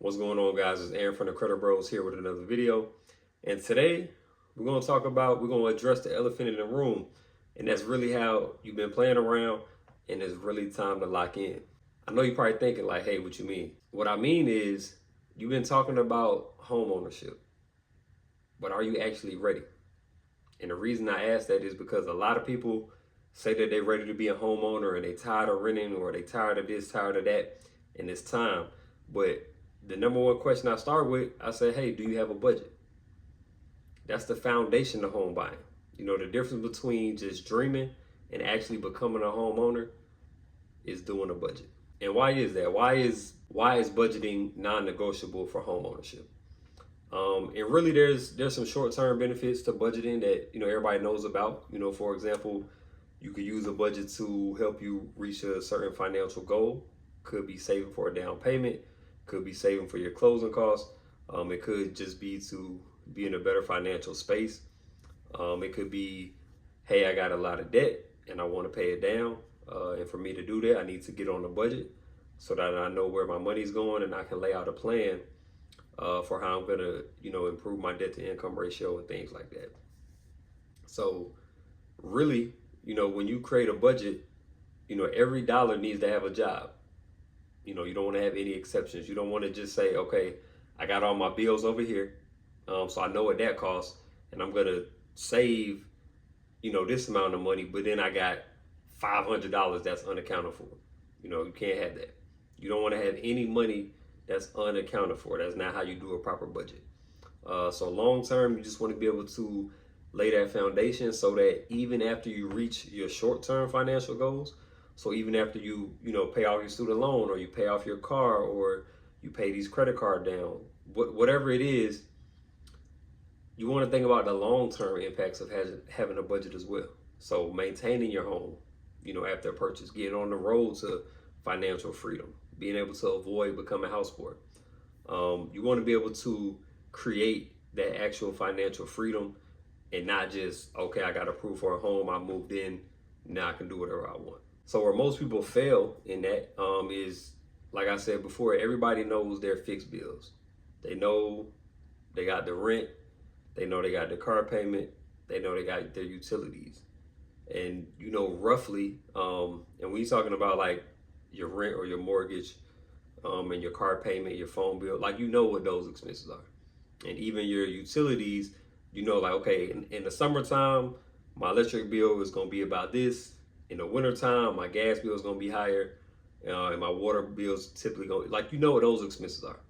What's going on, guys? It's Aaron from the Credit Bros here with another video. And today we're going to address the elephant in the room. And that's really how you've been playing around and it's really time to lock in. I know you're probably thinking like, hey, what you mean? What I mean is you've been talking about home ownership, but are you actually ready? And the reason I ask that is because a lot of people say that they're ready to be a homeowner and they tired of renting or they tired of this, tired of that, and it's time. But the number one question I start with, I say, hey, do you have a budget? That's the foundation of home buying. You know, the difference between just dreaming and actually becoming a homeowner is doing a budget. And why is that? Why is budgeting non-negotiable for home ownership? And really, there's some short-term benefits to budgeting that everybody knows about. For example, you could use a budget to help you reach a certain financial goal. Could be saving for a down payment. Could be saving for your closing costs. It could just be to be in a better financial space. It could be, hey, I got a lot of debt and I want to pay it down. And for me to do that, I need to get on the budget so that I know where my money's going and I can lay out a plan for how I'm gonna, improve my debt to income ratio and things like that. So really, when you create a budget, every dollar needs to have a job. You don't want to have any exceptions. You don't want to just say, okay, I got all my bills over here, so I know what that costs, and I'm gonna save, this amount of money, but then I got $500 that's unaccounted for. You can't have that. You don't want to have any money that's unaccounted for. That's not how you do a proper budget. So long term, you just want to be able to lay that foundation so that even after you reach your short term financial goals, so even after you pay off your student loan or you pay off your car or you pay these credit card down, whatever it is, you want to think about the long term impacts of having a budget as well. So maintaining your home, after a purchase, getting on the road to financial freedom, being able to avoid becoming house poor. You want to be able to create that actual financial freedom and not just, okay, I got approved for a home, I moved in, now I can do whatever I want. So where most people fail in that is, like I said before, everybody knows their fixed bills. They know they got the rent, they know they got the car payment, they know they got their utilities. And roughly, and when you're talking about like your rent or your mortgage, and your car payment, your phone bill, like what those expenses are. And even your utilities, like, okay, in the summertime, my electric bill is gonna be about this. In the wintertime, my gas bill is gonna be higher, and my water bills typically go like what those expenses are.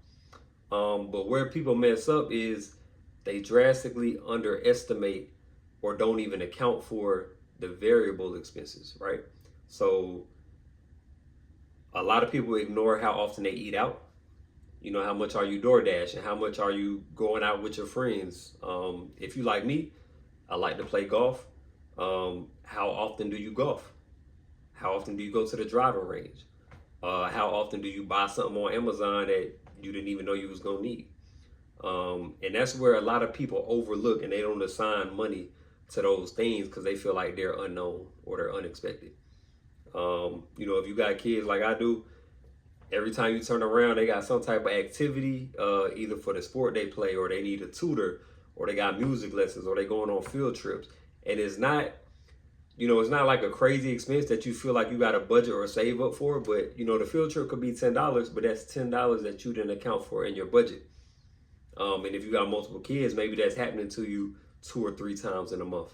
But where people mess up is they drastically underestimate or don't even account for the variable expenses, right? So a lot of people ignore how often they eat out. How much are you DoorDash and how much are you going out with your friends? If you like me, I like to play golf. How often do you golf? How often do you go to the driving range? How often do you buy something on Amazon that you didn't even know you was gonna need? And that's where a lot of people overlook and they don't assign money to those things because they feel like they're unknown or they're unexpected. If you got kids like I do, every time you turn around, they got some type of activity, either for the sport they play or they need a tutor or they got music lessons or they going on field trips. And it's not like a crazy expense that you feel like you got a budget or save up for, but the field trip could be $10, but that's $10 that you didn't account for in your budget. And if you got multiple kids, maybe that's happening to you 2 or 3 times in a month.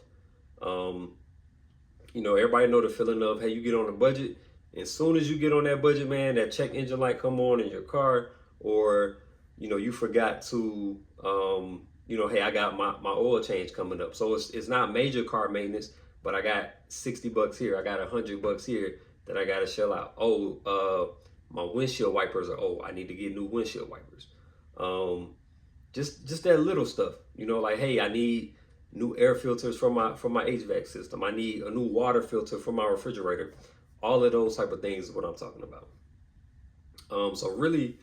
Everybody know the feeling of, hey, you get on a budget, and as soon as you get on that budget, man, that check engine light come on in your car, or you forgot to hey, I got my oil change coming up. So it's not major car maintenance, but I got $60 here, I got $100 here that I gotta shell out. My windshield wipers are old, I need to get new windshield wipers. Just that little stuff, like, hey, I need new air filters for my HVAC system. I need a new water filter for my refrigerator. All of those type of things is what I'm talking about. So really,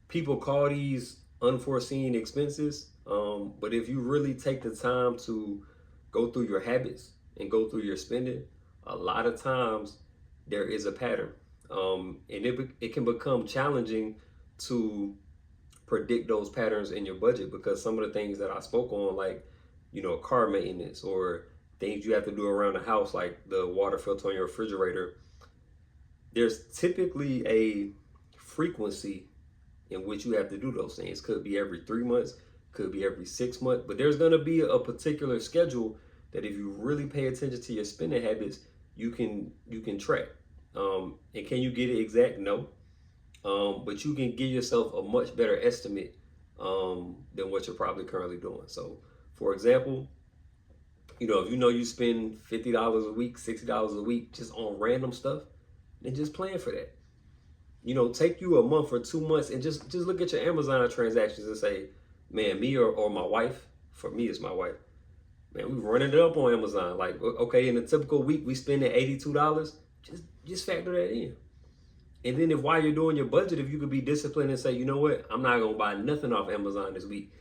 people call these unforeseen expenses, but if you really take the time to go through your habits and go through your spending, a lot of times there is a pattern, and it can become challenging to predict those patterns in your budget, because some of the things that I spoke on, like, car maintenance or things you have to do around the house, like the water filter on your refrigerator, there's typically a frequency in which you have to do those things. Could be every 3 months, could be every 6 months, but there's going to be a particular schedule that if you really pay attention to your spending habits, you can track. And can you get it exact? No. But you can give yourself a much better estimate than what you're probably currently doing. So, for example, if you spend $50 a week, $60 a week just on random stuff, then just plan for that. Take you a month or 2 months and just look at your Amazon transactions and say, man, me or my wife, for me it's my wife, man, we running it up on Amazon. Like, okay, in a typical week, we spending $82. Just factor that in. And then while you're doing your budget, if you could be disciplined and say, you know what, I'm not going to buy nothing off Amazon this week.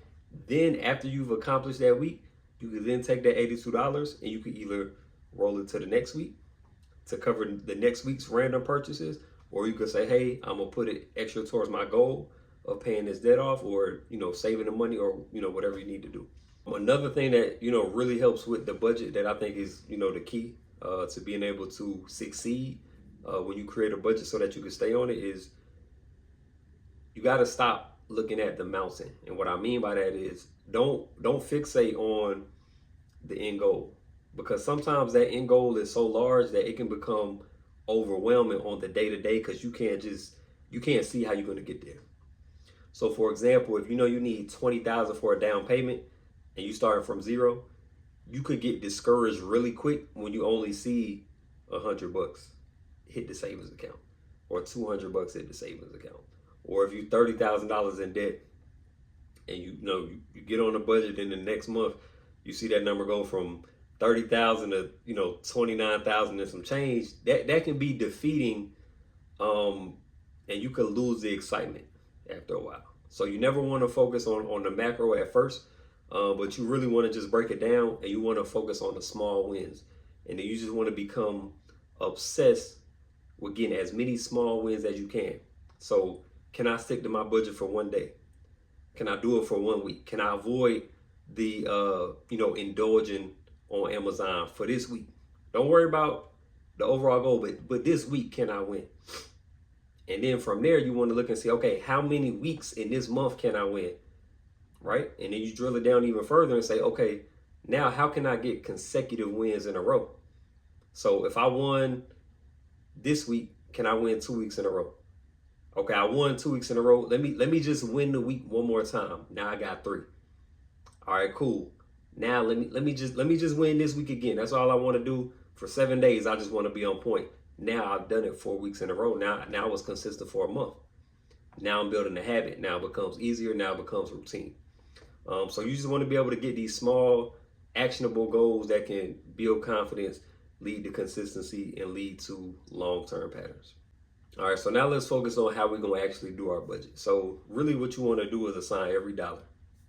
Then after you've accomplished that week, you could then take that $82 and you could either roll it to the next week to cover the next week's random purchases, or you could say, hey, I'm going to put it extra towards my goal of paying this debt off, or, saving the money, or, whatever you need to do. Another thing that, really helps with the budget that I think is, the key to being able to succeed when you create a budget so that you can stay on it is you got to stop looking at the mountain. And what I mean by that is don't fixate on the end goal, because sometimes that end goal is so large that it can become overwhelming on the day-to-day, because you can't see how you're going to get there. So for example, if you need $20,000 for a down payment and you start from zero, you could get discouraged really quick when you only see $100 hit the savings account, or $200 hit the savings account. Or if you're $30,000 in debt and you get on a budget, and the next month you see that number go from 30,000 to 29,000 and some change, that can be defeating, and you could lose the excitement after a while. So you never want to focus on the macro at first, but you really want to just break it down, and you want to focus on the small wins, and then you just want to become obsessed with getting as many small wins as you can. So can I stick to my budget for one day? Can I do it for 1 week? Can I avoid the indulging on Amazon for this week? Don't worry about the overall goal, but this week, can I win? And then from there, you want to look and see, okay, how many weeks in this month can I win? Right? And then you drill it down even further and say, okay, now how can I get consecutive wins in a row? So if I won this week, can I win 2 weeks in a row? Okay, I won 2 weeks in a row. Let me just win the week one more time. Now I got 3. All right, cool. Now let me just win this week again. That's all I want to do for 7 days. I just want to be on point. Now I've done it 4 weeks in a row. Now I was consistent for a month. Now I'm building a habit. Now it becomes easier. Now it becomes routine. So you just want to be able to get these small, actionable goals that can build confidence, lead to consistency, and lead to long-term patterns. All right, so now let's focus on how we're going to actually do our budget. So really what you want to do is assign every dollar.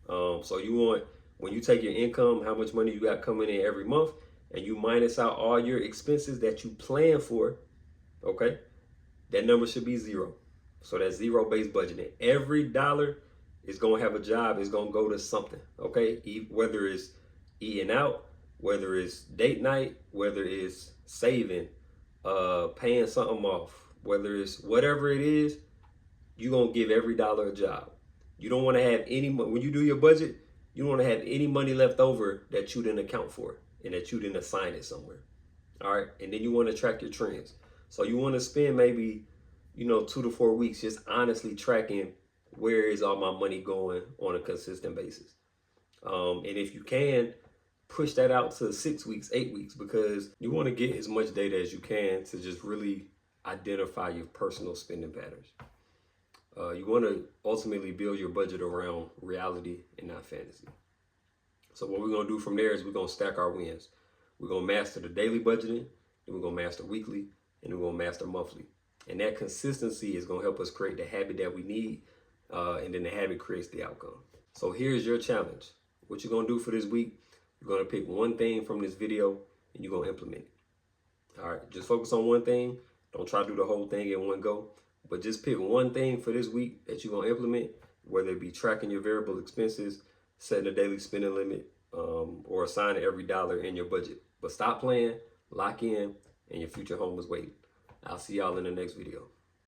So you want, when you take your income, how much money you got coming in every month, and you minus out all your expenses that you plan for, okay, that number should be 0. So that's zero-based budgeting. Every dollar is going to have a job. It's going to go to something, okay? Whether it's eating out, whether it's date night, whether it's saving, paying something off, whether it's whatever it is, you're going to give every dollar a job. You don't want to have any, when you do your budget, you don't want to have any money left over that you didn't account for and that you didn't assign it somewhere. All right. And then you want to track your trends. So you want to spend maybe, 2 to 4 weeks just honestly tracking where is all my money going on a consistent basis. And if you can, push that out to 6 weeks, 8 weeks, because you want to get as much data as you can to just really identify your personal spending patterns. You want to ultimately build your budget around reality and not fantasy. So what we're going to do from there is we're going to stack our wins. We're going to master the daily budgeting, then we're going to master weekly, and then we're going to master monthly. And that consistency is going to help us create the habit that we need, and then the habit creates the outcome. So here's your challenge. What you're going to do for this week, you're going to pick one thing from this video and you're going to implement it. All right, just focus on one thing. Don't try to do the whole thing in one go, but just pick one thing for this week that you're going to implement, whether it be tracking your variable expenses, setting a daily spending limit, or assigning every dollar in your budget. But stop playing, lock in, and your future home is waiting. I'll see y'all in the next video.